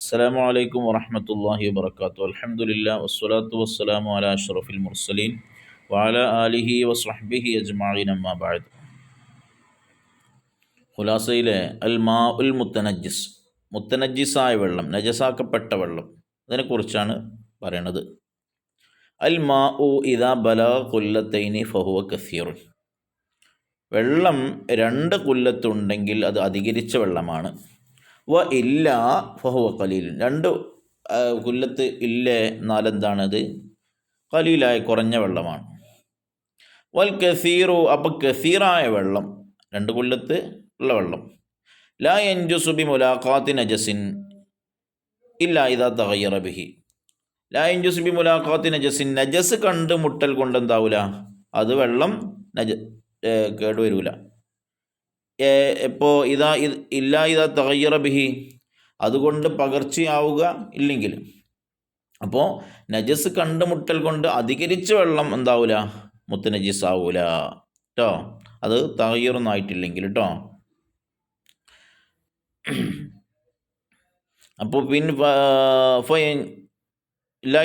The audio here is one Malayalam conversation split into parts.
അസ്സലാമു അലൈക്കും വറഹ്മത്തുള്ളാഹി വബറകാതുഹു. അൽഹംദുലില്ലാഹി വസ്സലാത്തു വസ്സലാമു അലാ അഷ്റഫിൽ മുർസലീൻ വഅലാ ആലിഹി വസ്വഹ്ബിഹി അജ്മഈൻ അമ്മാ ബഅദ്. ഖുലാസയിലെ അൽ മാഉൽ മുത്തനജ്ജിസ്, മുത്തനജ്ജിസായ വെള്ളം, നജസാക്കപ്പെട്ട വെള്ളം, അതിനെക്കുറിച്ചാണ് പറയണത്. അൽ മാഉ ഇദാ ബലഗ ഖുല്ലത്തൈനി ഫഹുവ കസീറുൻ. വെള്ളം 2 കുല്ലത്തുണ്ടെങ്കിൽ അത് അധികരിച്ച വെള്ളമാണ്. വ ഇല്ല ഫഹുവ ഖലീൽ. 2 കുല്ലത്ത് ഇല്ലേ എന്നാലെന്താണത്? ഖലീലായ കുറഞ്ഞ വെള്ളമാണ്. വൽ കസീറു, അപ്പം കസീറായ വെള്ളം, 2 കുല്ലത്ത് ഉള്ള വെള്ളം, ലാ യൻജുസു ബി മുലാഖാത്തി നജസിൻ ഇല്ലാ ഇദാ തഗയ്യറ ബിഹി. ലാ യൻജുസു ബി മുലാഖാത്തി നജസിൻ, നജസ് കണ്ടുമുട്ടൽ കൊണ്ട് എന്താവൂല, അത് വെള്ളം കേടുവരൂല. ഇപ്പോൾ ഇതാ തഗയ്യറ ബിഹി, അതുകൊണ്ട് പകർച്ചയാവുക ഇല്ലെങ്കിൽ. അപ്പോൾ നജസ് കണ്ടുമുട്ടൽ കൊണ്ട് അധികരിച്ച വെള്ളം എന്താവൂല, മുത്തനജിസ് ആവൂല കേട്ടോ, അത് തഗയ്യറൊന്നും ആയിട്ടില്ലെങ്കിൽ കേട്ടോ. അപ്പോൾ പിന്നെ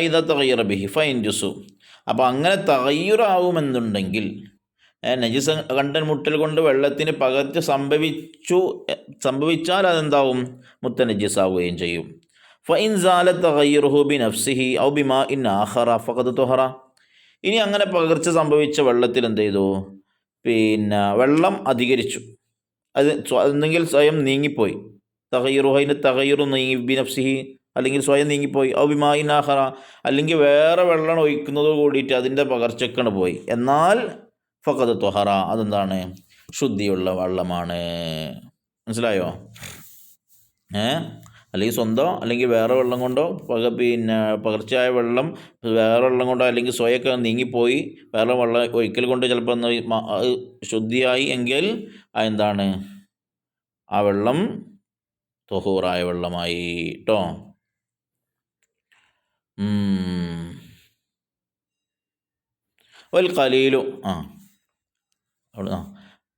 ഇതാ തഗയ്യറ ബിഹി ഫയൻജുസു, അപ്പോൾ അങ്ങനെ തഗയ്യുറാവുമെന്നുണ്ടെങ്കിൽ, നജിസ് കണ്ടുമുട്ടൽ കൊണ്ട് വെള്ളത്തിന് പകർച്ച സംഭവിച്ചാൽ അതെന്താവും, മുത്തനജിസ് ആവുകയും ചെയ്യും. ഫഇൻ സാല തഗയ്യുറുഹു ബി നഫ്സിഹി ഔ ബിമാഇൻ ആഖറ ഫഖദ് തുഹറ. ഇനി അങ്ങനെ പകർച്ച സംഭവിച്ച വെള്ളത്തിൽ എന്ത് ചെയ്തു, പിന്നെ വെള്ളം അധികരിച്ചു, അത് ഒന്നെങ്കിൽ സ്വയം നീങ്ങിപ്പോയി, തഗയ്യുറുഹു, അതിൻ്റെ തഗയ്യുറു നീങ്ങി, ബി നഫ്സിഹി അല്ലെങ്കിൽ സ്വയം നീങ്ങിപ്പോയി, ഔ ബിമാഇൻ ആഖറ അല്ലെങ്കിൽ വേറെ വെള്ളം ഒഴിക്കുന്നത് കൂടിയിട്ട് അതിൻ്റെ പകർച്ചക്കാണ് പോയി, എന്നാൽ ഫഖദ് തുഹറ, അതെന്താണ്, ശുദ്ധിയുള്ള വെള്ളമാണ്. മനസ്സിലായോ? അല്ലെങ്കിൽ സ്വന്തം അല്ലെങ്കിൽ വേറെ വെള്ളം കൊണ്ടോ പിന്നെ പകർച്ചയായ വെള്ളം വേറെ വെള്ളം കൊണ്ടോ അല്ലെങ്കിൽ സ്വയമൊക്കെ നീങ്ങിപ്പോയി വേറെ വെള്ളം ഒഴിക്കൽ കൊണ്ട് ചിലപ്പോൾ ശുദ്ധിയായി എങ്കിൽ അതെന്താണ്, ആ വെള്ളം തൊഹൂറായ വെള്ളമായി കേട്ടോ. വൽ ഖലീലു,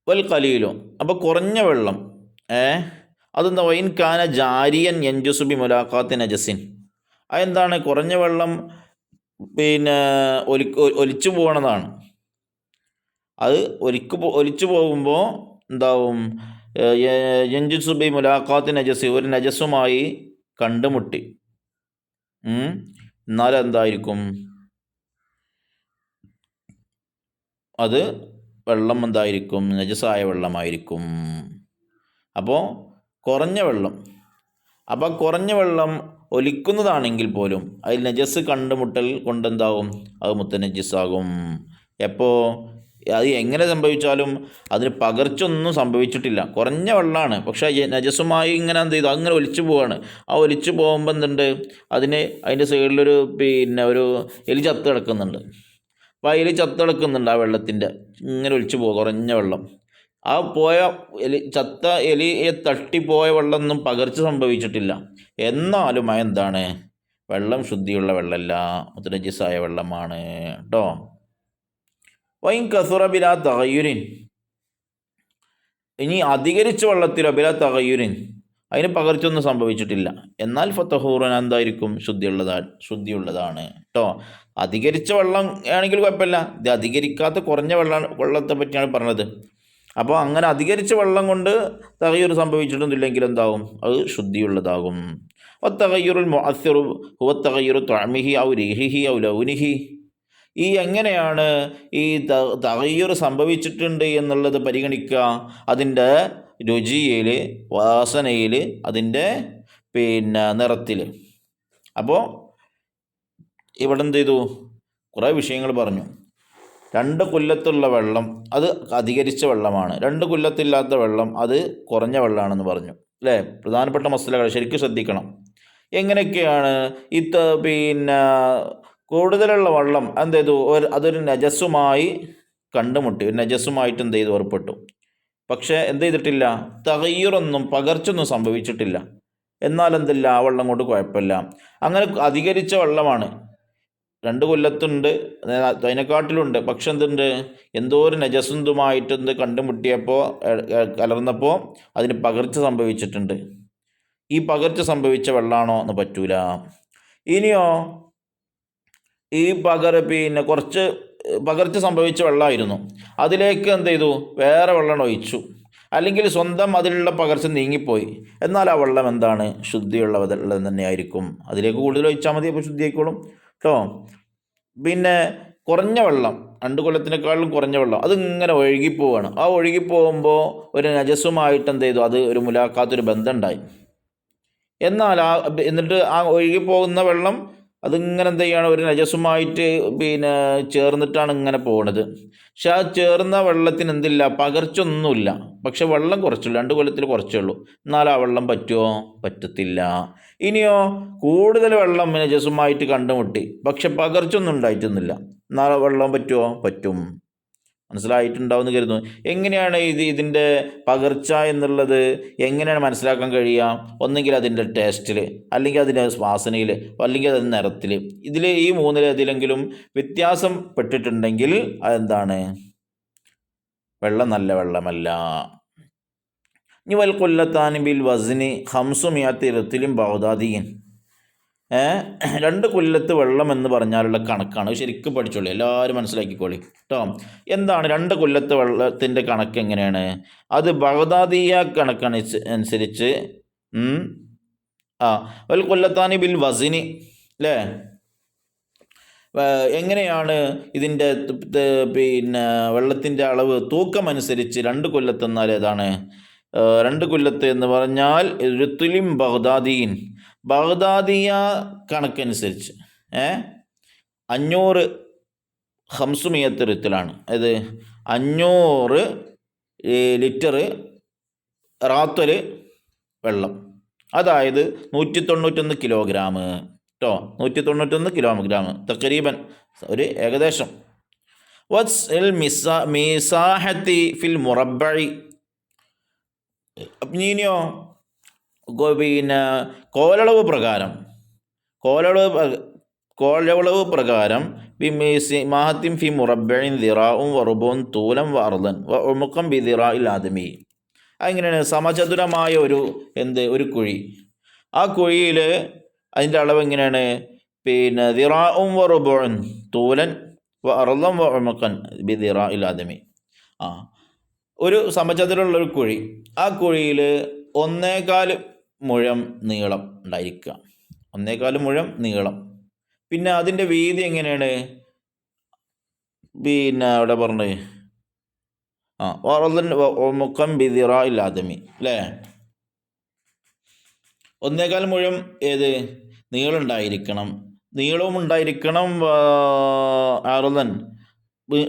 വൽ ഖലീലു, അപ്പോൾ കുറഞ്ഞ വെള്ളം, അതെന്താ, വൈൻ കാന ജാരിയൻ യൻജുസു ബി മുലാഖാത്തി നജസിൻ. അതെന്താണ്, കുറഞ്ഞ വെള്ളം പിന്നെ ഒലിച്ചു പോകണതാണ്. അത് ഒലിച്ചു പോകുമ്പോൾ എന്താവും, യൻജുസു ബി മുലാഖാത്തി നജസി, ഒരു നജസുമായി കണ്ടുമുട്ടി, എന്നാലും എന്തായിരിക്കും, അത് വെള്ളം എന്തായിരിക്കും, നജസായ വെള്ളമായിരിക്കും. അപ്പോൾ കുറഞ്ഞ വെള്ളം, അപ്പോൾ കുറഞ്ഞ വെള്ളം ഒലിക്കുന്നതാണെങ്കിൽ പോലും അതിൽ നജസ് കണ്ടുമുട്ടൽ കൊണ്ടെന്താവും, അത് മുത്തനജിസാകും. എപ്പോൾ, അത് എങ്ങനെ സംഭവിച്ചാലും അതിന് പകർച്ചൊന്നും സംഭവിച്ചിട്ടില്ല, കുറഞ്ഞ വെള്ളമാണ്, പക്ഷേ നജസുമായി ഇങ്ങനെ എന്ത് ചെയ്തു, അങ്ങനെ ഒലിച്ചു പോവാണ്. ആ ഒലിച്ചു പോകുമ്പോൾ എന്തുണ്ട്, അതിൻ്റെ സൈഡിലൊരു പിന്നെ ഒരു എലി ചത്ത് കിടക്കുന്നുണ്ട്. അപ്പോൾ ആ എലി ചത്ത് കിടക്കുന്നുണ്ട്, ആ വെള്ളത്തിൻ്റെ ഇങ്ങനെ ഒലിച്ചു പോകുക, കുറഞ്ഞ വെള്ളം. ആ പോയ ചത്ത എലിയെ തട്ടിപ്പോയ വെള്ളമൊന്നും പകർച്ച സംഭവിച്ചിട്ടില്ല, എന്നാലും എന്താണ്, വെള്ളം ശുദ്ധിയുള്ള വെള്ളമല്ല, മുത്തനജിസായ വെള്ളമാണ് കേട്ടോ. വൈൻ കസുറ ബിലാ തഗയ്യുരിൻ, ഇനി അധികരിച്ച വെള്ളത്തിലോ ബിലാ തഗയ്യുരിൻ, അതിന് പകർച്ചൊന്നും സംഭവിച്ചിട്ടില്ല, എന്നാൽ ഫതഹൂറൻ, എന്തായിരിക്കും, ശുദ്ധിയുള്ളതാണ് കേട്ടോ. അധികരിച്ച വെള്ളം ആണെങ്കിൽ കുഴപ്പമില്ല, ഇത് അധികരിക്കാത്ത കുറഞ്ഞ വെള്ളത്തെ പറ്റിയാണ് പറഞ്ഞത്. അപ്പോൾ അങ്ങനെ അധികരിച്ച വെള്ളം കൊണ്ട് തഗയ്യുർ സംഭവിച്ചിട്ടൊന്നുമില്ലെങ്കിൽ എന്താവും, അത് ശുദ്ധിയുള്ളതാകും. തഗയ്യുറുൽ മുഅസ്സിറു ഹുവ തഗയ്യുറു ത്വഅമിഹി ഔ റീഹിഹി ഔ ലൗനിഹി. ഈ എങ്ങനെയാണ് ഈ തഗയ്യുർ സംഭവിച്ചിട്ടുണ്ട് എന്നുള്ളത് പരിഗണിക്കുക, അതിൻ്റെ രുചിയിൽ, വാസനയിൽ, അതിൻ്റെ പിന്നെ നിറത്തിൽ. അപ്പോൾ ഇവിടെ എന്ത് ചെയ്തു, കുറേ വിഷയങ്ങൾ പറഞ്ഞു. 2 കുല്ലത്തുള്ള വെള്ളം അത് അധികരിച്ച വെള്ളമാണ്, 2 കുല്ലത്തില്ലാത്ത വെള്ളം അത് കുറഞ്ഞ വെള്ളമാണെന്ന് പറഞ്ഞു അല്ലേ. പ്രധാനപ്പെട്ട മസലകൾ ശരിക്കും ശ്രദ്ധിക്കണം. എങ്ങനെയൊക്കെയാണ് പിന്നെ കൂടുതലുള്ള വെള്ളം എന്ത് ചെയ്തു, അതൊരു നജസ്സുമായി കണ്ടുമുട്ടി, ഒരു നജസ്സുമായിട്ട് എന്ത് ചെയ്തു, ഏർപ്പെട്ടു. പക്ഷേ എന്ത് ചെയ്തിട്ടില്ല, തഗയ്യുറൊന്നും പകർച്ചൊന്നും സംഭവിച്ചിട്ടില്ല, എന്നാൽ എന്തില്ല, ആ വെള്ളം കൊണ്ട് കുഴപ്പമില്ല. അങ്ങനെ അധികരിച്ച വെള്ളമാണ്, 2 കൊല്ലത്തുണ്ട്, അതിനെക്കാട്ടിലുണ്ട്, പക്ഷെ എന്തുണ്ട്, എന്തോ ഒരു നജസുന്തുമായിട്ട് കണ്ടുമുട്ടിയപ്പോൾ കലർന്നപ്പോൾ അതിന് പകർച്ച സംഭവിച്ചിട്ടുണ്ട്. ഈ പകർച്ച സംഭവിച്ച വെള്ളമാണോ എന്ന് പറ്റൂല. ഇനിയോ ഈ കുറച്ച് പകർച്ച സംഭവിച്ച വെള്ളമായിരുന്നു, അതിലേക്ക് എന്ത് ചെയ്തു, വേറെ വെള്ളം ഒഴിച്ചു, അല്ലെങ്കിൽ സ്വന്തം അതിലുള്ള പകർച്ച നീങ്ങിപ്പോയി, എന്നാൽ ആ വെള്ളം എന്താണ്, ശുദ്ധിയുള്ള വെള്ളം തന്നെയായിരിക്കും. അതിലേക്ക് കൂടുതൽ ഒഴിച്ചാൽ മതി, അപ്പോൾ ശുദ്ധിയായിക്കോളും കേട്ടോ. പിന്നെ കുറഞ്ഞ വെള്ളം, 2 കൊല്ലത്തിനേക്കാളും കുറഞ്ഞ വെള്ളം, അതിങ്ങനെ ഒഴുകിപ്പോവാണ്. ആ ഒഴുകിപ്പോകുമ്പോൾ ഒരു നജസുമായിട്ട് എന്ത് ചെയ്തു, അത് ഒരു മുലാഖാത്തൊരു ബന്ധം ഉണ്ടായി. എന്നാൽ എന്നിട്ട് ആ ഒഴുകിപ്പോകുന്ന വെള്ളം അതിങ്ങനെ എന്ത് ചെയ്യുകയാണ്, ഒരു നജസുമായിട്ട് ചേർന്നിട്ടാണ് ഇങ്ങനെ പോകുന്നത്. പക്ഷെ ആ ചേർന്ന വെള്ളത്തിന് എന്തില്ല, പകർച്ചൊന്നുമില്ല. പക്ഷെ വെള്ളം കുറച്ചുള്ളൂ, 2 കൊല്ലത്തിൽ കുറച്ചേ ഉള്ളൂ. എന്നാൽ ആ വെള്ളം പറ്റുമോ, പറ്റത്തില്ല. ഇനിയോ കൂടുതൽ വെള്ളം നജസുമായിട്ട് കണ്ടുമുട്ടി, പക്ഷെ പകർച്ചൊന്നും ഉണ്ടായിട്ടൊന്നുമില്ല, എന്നാൽ ആ വെള്ളം പറ്റുമോ, പറ്റും. മനസ്സിലായിട്ടുണ്ടാവുമെന്ന് കരുതുന്നു. എങ്ങനെയാണ് ഇതിൻ്റെ പകർച്ച എന്നുള്ളത് എങ്ങനെയാണ് മനസ്സിലാക്കാൻ കഴിയുക? ഒന്നെങ്കിൽ അതിൻ്റെ ടേസ്റ്റിൽ, അല്ലെങ്കിൽ അതിൻ്റെ വാസനയിൽ, അല്ലെങ്കിൽ അതിൻ്റെ നിറത്തിൽ. ഇതിൽ ഈ 3-ലേതിലെങ്കിലും വ്യത്യാസം പെട്ടിട്ടുണ്ടെങ്കിൽ അതെന്താണ്, വെള്ളം നല്ല വെള്ളമല്ല. ഇനി വൽ കൊല്ലത്താൻ ബിൽ വസ്നി 500 റത്തിലും ബഗ്ദാദിയൻ. 2 കൊല്ലത്ത് വെള്ളം എന്ന് പറഞ്ഞാലുള്ള കണക്കാണ്. ശരിക്കും പഠിച്ചോളി, എല്ലാവരും മനസ്സിലാക്കിക്കോളി കേട്ടോ. എന്താണ് 2 കൊല്ലത്ത് വെള്ളത്തിൻ്റെ കണക്ക് എങ്ങനെയാണ്? അത് ബഗ്ദാദിയ കണക്കാണ് അനുസരിച്ച് വൽ കൊല്ലത്താനി ബിൽ വസിനി അല്ലേ. എങ്ങനെയാണ് ഇതിൻ്റെ വെള്ളത്തിൻ്റെ അളവ് തൂക്കം അനുസരിച്ച് 2 കൊല്ലത്തെന്നാൽ ഏതാണ്? 2 കൊല്ലത്ത് എന്ന് പറഞ്ഞാൽ ഋത്തുലിം ബഗ്ദാദിയൻ, ബഗ്ദാദിയ കണക്കനുസരിച്ച് 500 ഋത്തിലാണ്. അത് 500 ലിറ്റർ റാത്തൽ വെള്ളം, അതായത് 191 കിലോഗ്രാം കേട്ടോ. 191 കിലോഗ്രാം തഖരീബൻ, ഒരു ഏകദേശം. വസ്ഇൽ മിസാഹത്തി ഫിൽ മുറബ്ബഇ. ഇനിയോ കോലളവ് പ്രകാരം മാഹത്തിൻ ഫി മുറബ്ബഇൻ ദിറാഉം വറുബുൻ തൂലം വഅർളൻ വഉമുഖം ബി ദിറാഇൽ ആദമി. അങ്ങനെയാണ് സമചതുരമായ ഒരു കുഴി. ആ കുഴിയിൽ അതിൻ്റെ അളവ് എങ്ങനെയാണ്? ദിറാഉം വറുബുൻ തൂലൻ വഅർളൻ വഉമുഖൻ ബി ദിറാഇൽ ആദമി. ഒരു സമചതുരമുള്ളൊരു കുഴി, ആ കുഴിയിൽ 1.25 മുഴം നീളം ഉണ്ടായിരിക്കുക, 1.25 മുഴം നീളം. പിന്നെ അതിൻ്റെ വീതി എങ്ങനെയാണ്? അവിടെ പറഞ്ഞത് മുക്കം ബിദിറാഇൽ ആദമി അല്ലേ. 1.25 മുഴം നീളം ഉണ്ടായിരിക്കണം, നീളവും ഉണ്ടായിരിക്കണം,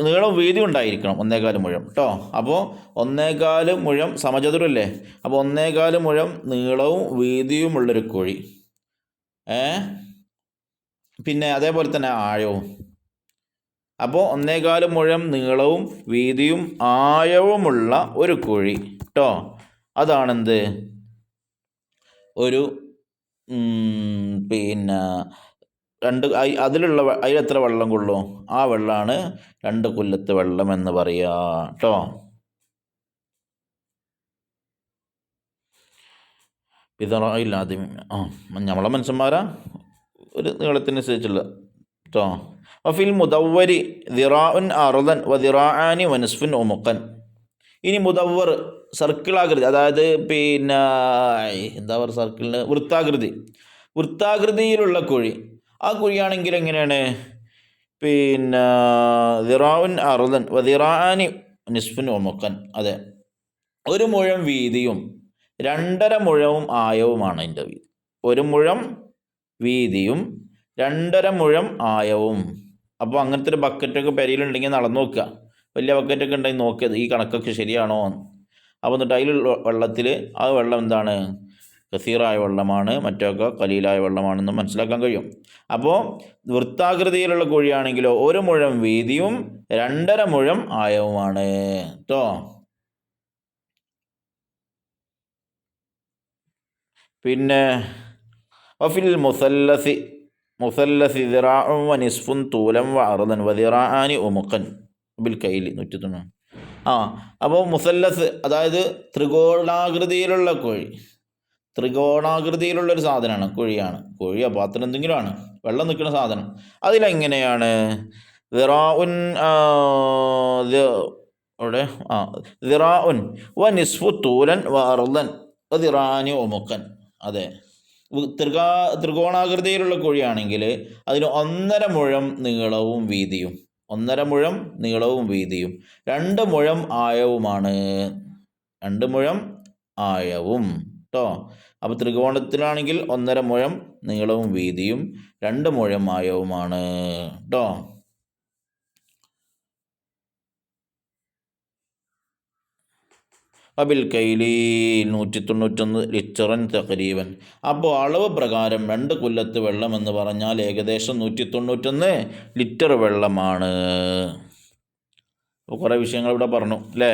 നീളം വീതി ഉണ്ടായിരിക്കണം 1.25 മുഴം കേട്ടോ. അപ്പോൾ 1.25 മുഴം സമചതുരല്ലേ, അപ്പോൾ 1.25 മുഴം നീളവും വീതിയുമുള്ളൊരു കുഴി. പിന്നെ അതേപോലെ തന്നെ ആഴവും. അപ്പോൾ 1.25 മുഴം നീളവും വീതിയും ആഴവുമുള്ള ഒരു കുഴി കേട്ടോ. അതാണെന്ത്, ഒരു അതിലെത്ര വെള്ളം കൊള്ളും, ആ വെള്ളമാണ് 2 കൊല്ലത്ത് വെള്ളം എന്ന് പറയുക കേട്ടോ. പിതറായില്ലാതെ നമ്മളെ മനുഷ്യന്മാരാ ഒരു നീളത്തിനനുസരിച്ചുള്ള കേട്ടോ. വഫിൽ മുദവ്വരി ദിറാഉൻ അർളൻ വ ദിറാആനി വനസ്ഫുൻ ഉമുഖൻ. ഇനി മുദവ്വർ സർക്കിളാകൃതി, അതായത് എന്താ പറയുക, സർക്കിളിന് വൃത്താകൃതിയിലുള്ള കുഴി. ആ കുഴിയാണെങ്കിൽ എങ്ങനെയാണ്? ദിറാഉൻ അർളൻ വ ദിറാആനി നിസ്ഫുൻ ഉമുഖൻ. അതെ, 1 മുഴം വീതിയും 2.5 മുഴവും ആയവുമാണ് അതിൻ്റെ വീതി. 1 മുഴം വീതിയും 2.5 മുഴം ആയവും. അപ്പോൾ അങ്ങനത്തെ ഒരു ബക്കറ്റൊക്കെ പെരയിലുണ്ടെങ്കിൽ നടന്നു നോക്കുക, വലിയ ബക്കറ്റൊക്കെ ഉണ്ടെങ്കിൽ നോക്കിയത് ഈ കണക്കൊക്കെ ശരിയാണോ. അപ്പോൾ എന്നിട്ട് അതിലുള്ള വെള്ളത്തിൽ ആ വെള്ളം എന്താണ്, കസീറായ വെള്ളമാണ്, മറ്റൊക്കെ കലീലായ വെള്ളമാണെന്ന് മനസ്സിലാക്കാൻ കഴിയും. അപ്പോൾ വൃത്താകൃതിയിലുള്ള കുഴിയാണെങ്കിലോ 1 മുഴം വീതിയും 2.5 മുഴം ആയവുമാണ് കേട്ടോ. പിന്നെ വഫിൽ മുസല്ലസി ദിറാഉൻ വ നിസ്ഫുൻ തൂലൻ വ അർളൻ വ ദിറാആനി ഉമുഖൻ ബിൽ കൈലി 190. അപ്പോൾ മുസല്ലസ്, അതായത് ത്രികോണാകൃതിയിലുള്ള കുഴി. ത്രികോണാകൃതിയിലുള്ളൊരു സാധനമാണ്, കുഴിയാണ്. കുഴിയോ പാത്രം എന്തെങ്കിലും ആണ്, വെള്ളം നിൽക്കുന്ന സാധനം. അതിലെങ്ങനെയാണ് ദിറാഉൻ അവിടെ ദിറാഉൻ വ നിസ്ഫു തൂലൻ വ അർളൻ വ ദിറാനി ഒമുക്കൻ. അതെ, ത്രികോണാകൃതിയിലുള്ള കുഴിയാണെങ്കിൽ അതിന് 1.5 മുഴം നീളവും വീതിയും, 1.5 മുഴം നീളവും വീതിയും 2 മുഴം ആയവുമാണ്. 2 മുഴം ആയവും കേട്ടോ. അപ്പോൾ ത്രികോണത്തിലാണെങ്കിൽ 1.5 മുഴം നീളവും വീതിയും 2 മുഴം ആയവുമാണ് കേട്ടോ. അബിൽ കൈലി 191 ലിറ്ററൻ തഖരീബൻ. അപ്പോൾ അളവ് പ്രകാരം 2 കൊല്ലത്ത് വെള്ളം എന്ന് പറഞ്ഞാൽ ഏകദേശം 191 ലിറ്റർ വെള്ളമാണ്. അപ്പോൾ കുറേ വിഷയങ്ങൾ ഇവിടെ പറഞ്ഞു അല്ലേ.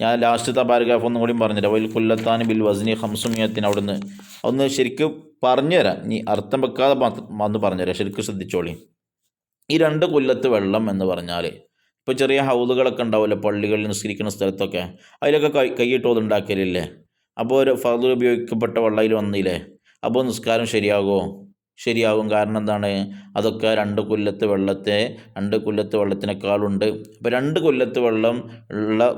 ഞാൻ ലാസ്റ്റത്തെ പാരഗ്രാഫ് ഒന്നും കൂടി പറഞ്ഞുതരാം. വൽ കുല്ലത്താൻ ബിൽ വസ്നി 500 അവിടുന്ന് ഒന്ന് ശരിക്കും പറഞ്ഞുതരാം. ഇനി അർത്ഥം വെക്കാതെ വന്ന് പറഞ്ഞുതരാം, ശരിക്കും ശ്രദ്ധിച്ചോളി. ഈ 2 കൊല്ലത്ത് വെള്ളം എന്ന് പറഞ്ഞാൽ ഇപ്പോൾ ചെറിയ ഹൗദുകളൊക്കെ ഉണ്ടാവില്ലേ പള്ളികളിൽ നിസ്കരിക്കുന്ന സ്ഥലത്തൊക്കെ, അതിലൊക്കെ കൈയിട്ട് ഉണ്ടാക്കലില്ലേ. അപ്പോൾ ഒരു ഫർദ് ഉപയോഗിക്കപ്പെട്ട വെള്ളം അതിൽ വന്നില്ലേ, അപ്പോൾ നിസ്കാരം ശരിയാകുമോ? ശരിയാകും. കാരണം എന്താണ്, അതൊക്കെ 2 കൊല്ലത്ത് വെള്ളത്തെ 2 കൊല്ലത്ത് വെള്ളത്തിനേക്കാളുണ്ട്. അപ്പോൾ 2 കൊല്ലത്ത് വെള്ളം ഉള്ള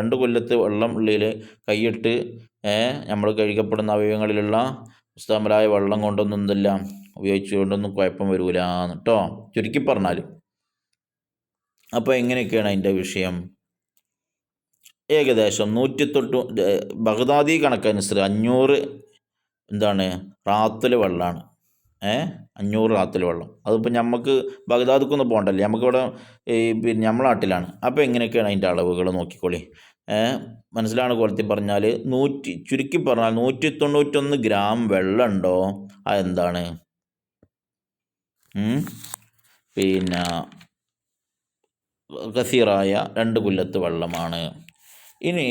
2 കൊല്ലത്ത് വെള്ളം ഉള്ളിൽ കൈയിട്ട് നമ്മൾ കഴുകപ്പെടുന്ന അവയവങ്ങളിലുള്ള പുസ്തകമരായ വെള്ളം കൊണ്ടൊന്നും എന്തില്ല ഉപയോഗിച്ചുകൊണ്ടൊന്നും കുഴപ്പം വരില്ല കേട്ടോ, ചുരുക്കി പറഞ്ഞാൽ. അപ്പോൾ എങ്ങനെയൊക്കെയാണ് അതിൻ്റെ വിഷയം? ഏകദേശം 109 ബഗ്ദാദി കണക്കനുസരിച്ച് 500 റാത്തൽ വെള്ളമാണ്. 500 റാത്തൽ വെള്ളം. അതിപ്പോൾ നമുക്ക് ബഗ്ദാദിക്കൊന്നും പോകണ്ടല്ലേ, നമുക്കിവിടെ പിന്നെ നമ്മളെ നാട്ടിലാണ്. അപ്പോൾ എങ്ങനെയൊക്കെയാണ് അതിൻ്റെ അളവുകൾ നോക്കിക്കോളി. മനസ്സിലാണ് കൊളുത്തി പറഞ്ഞാൽ ചുരുക്കി പറഞ്ഞാൽ 191 ഗ്രാം വെള്ളം ഉണ്ടോ, അതെന്താണ് പിന്നെ കസീറായ 2 കൊല്ലത്ത് വെള്ളമാണ്. ഇനി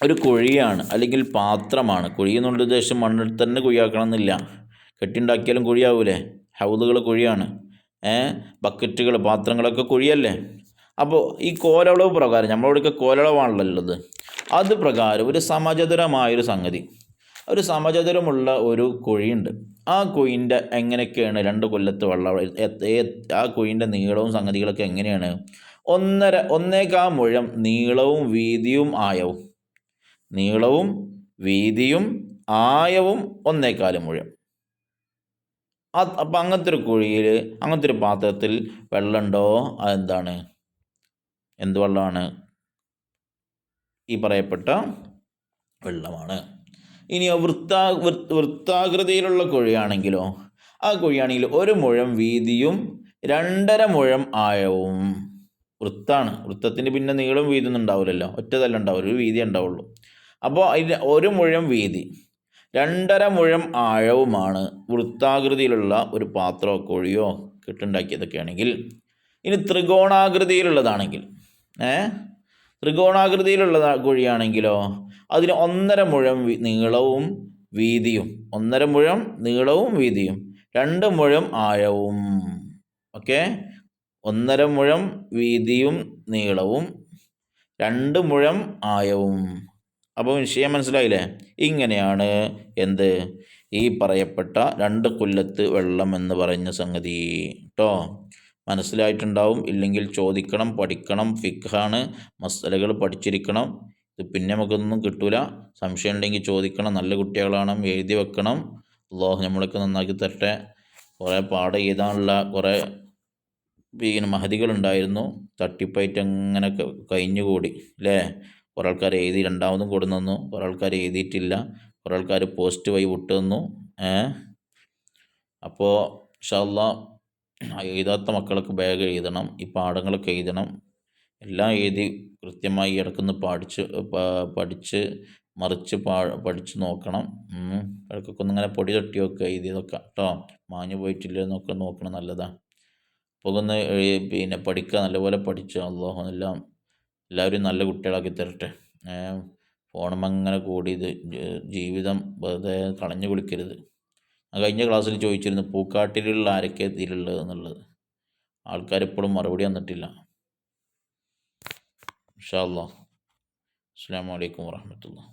ഒരു കുഴിയാണ് അല്ലെങ്കിൽ പാത്രമാണ്. കുഴി എന്നുള്ള ഉദ്ദേശം മണ്ണിൽ തന്നെ കുഴിയാക്കണം എന്നില്ല, കെട്ടിണ്ടാക്കിയാലും കുഴിയാവൂലേ. ഹൗദുകൾ കുഴിയാണ്, ബക്കറ്റുകൾ പാത്രങ്ങളൊക്കെ കുഴിയല്ലേ. അപ്പോൾ ഈ കോലളവ് പ്രകാരം, നമ്മളവിടെയൊക്കെ കോലളവാണല്ലോ ഉള്ളത്, അത് പ്രകാരം ഒരു സമചതുരമായൊരു സംഗതി, ഒരു സമചതുരമുള്ള ഒരു കുഴിയുണ്ട്. ആ കുഴിൻ്റെ എങ്ങനെയൊക്കെയാണ് 2 കൊല്ലത്ത് വെള്ളം, ആ കുഴിൻ്റെ നീളവും സംഗതികളൊക്കെ എങ്ങനെയാണ്? 1.25 മുഴം നീളവും വീതിയും ആയവും, നീളവും വീതിയും ആയവും 1.25 മുഴം. അപ്പം അങ്ങനത്തെ ഒരു കുഴിയിൽ, അങ്ങനത്തെ ഒരു പാത്രത്തിൽ വെള്ളമുണ്ടോ, അതെന്താണ്, എന്ത് വെള്ളമാണ്? ഈ പറയപ്പെട്ട വെള്ളമാണ്. ഇനി വൃത്താകൃതിയിലുള്ള കുഴിയാണെങ്കിലോ, ആ കുഴിയാണെങ്കിൽ 1 മുഴം വീതിയും 2.5 മുഴം ആഴവും. വൃത്താണ്, വൃത്തത്തിന് പിന്നെ നീളം വീതിയൊന്നും ഉണ്ടാവില്ലല്ലോ, ഒറ്റതല്ല ഉണ്ടാവില്ല, ഒരു വീതി ഉണ്ടാവുള്ളൂ. അപ്പോൾ അതിന് 1 മുഴം വീതി 2.5 മുഴം ആഴവുമാണ് വൃത്താകൃതിയിലുള്ള ഒരു പാത്രമോ കുഴിയോ കെട്ടുണ്ടാക്കിയതൊക്കെ ആണെങ്കിൽ. ഇനി ത്രികോണാകൃതിയിലുള്ളതാണെങ്കിൽ, ത്രികോണാകൃതിയിലുള്ള കുഴിയാണെങ്കിലോ അതിന് 1.5 മുഴം നീളവും വീതിയും, 1.5 മുഴം നീളവും വീതിയും 2 മുഴം ആഴവും. ഓക്കെ, 1.5 മുഴം വീതിയും നീളവും 2 മുഴം ആഴവും. അപ്പോൾ വിഷയം മനസ്സിലായില്ലേ? ഇങ്ങനെയാണ് എന്ത് ഈ പറയപ്പെട്ട 2 കൊല്ലത്ത് വെള്ളം എന്ന് പറഞ്ഞ സംഗതി കേട്ടോ. മനസ്സിലായിട്ടുണ്ടാവും. ഇല്ലെങ്കിൽ ചോദിക്കണം, പഠിക്കണം. ഫിഖാണ്, മസ്അലകൾ പഠിച്ചിരിക്കണം. ഇത് പിന്നെ നമുക്കൊന്നും കിട്ടൂല. സംശയം ഉണ്ടെങ്കിൽ ചോദിക്കണം. നല്ല കുട്ടികളാണ്, എഴുതി വെക്കണം. അല്ലാഹു നമ്മളൊക്കെ നന്നാക്കി തരട്ടെ. കുറേ പാഠം എഴുതാനുള്ള കുറേ പിന്നെ മഹതികളുണ്ടായിരുന്നു, തട്ടിപ്പായിട്ട് അങ്ങനെ കഴിഞ്ഞുകൂടി അല്ലേ. കുറേ ആൾക്കാർ എഴുതി രണ്ടാമതും കൊടുന്നു തന്നു, കുറേ ആൾക്കാർ എഴുതിയിട്ടില്ല, കുറേ ആൾക്കാർ പോസ്റ്റ് വഴി വിട്ടു തന്നു. അപ്പോൾ ഇൻഷാ അല്ലാഹ് എഴുതാത്ത മക്കളൊക്കെ വേഗം എഴുതണം, ഈ പാഠങ്ങളൊക്കെ എഴുതണം. എല്ലാം എഴുതി കൃത്യമായി ഇടയ്ക്കൊന്ന് പഠിച്ച് മറിച്ച് പഠിച്ച് നോക്കണം. ഇടയ്ക്കൊക്കെ ഒന്നിങ്ങനെ പൊടി തട്ടി വെക്കുക, എഴുതിയതൊക്കെ കേട്ടോ. മാഞ്ഞു പോയിട്ടില്ല എന്നൊക്കെ നോക്കണം, നല്ലതാണ്. അപ്പോൾ ഒന്ന് പിന്നെ പഠിക്കുക, നല്ലപോലെ പഠിച്ച് അല്ലാഹു എല്ലാവരും നല്ല കുട്ടികളാക്കി തരട്ടെ. ഫോണും അങ്ങനെ കൂടി ഇത് ജീവിതം വെറുതെ കളഞ്ഞു കുളിക്കരുത്. കഴിഞ്ഞ ക്ലാസ്സിൽ ചോദിച്ചിരുന്നു പൂക്കാട്ടിലുള്ള ആരൊക്കെ ഇതിലുള്ളത് എന്നുള്ളത്. ആൾക്കാരെപ്പോഴും മറുപടി വന്നിട്ടില്ല. ഇൻഷാ അല്ലാഹ്. അസ്സലാമു അലൈക്കും വറഹ്മത്തുള്ളാഹി.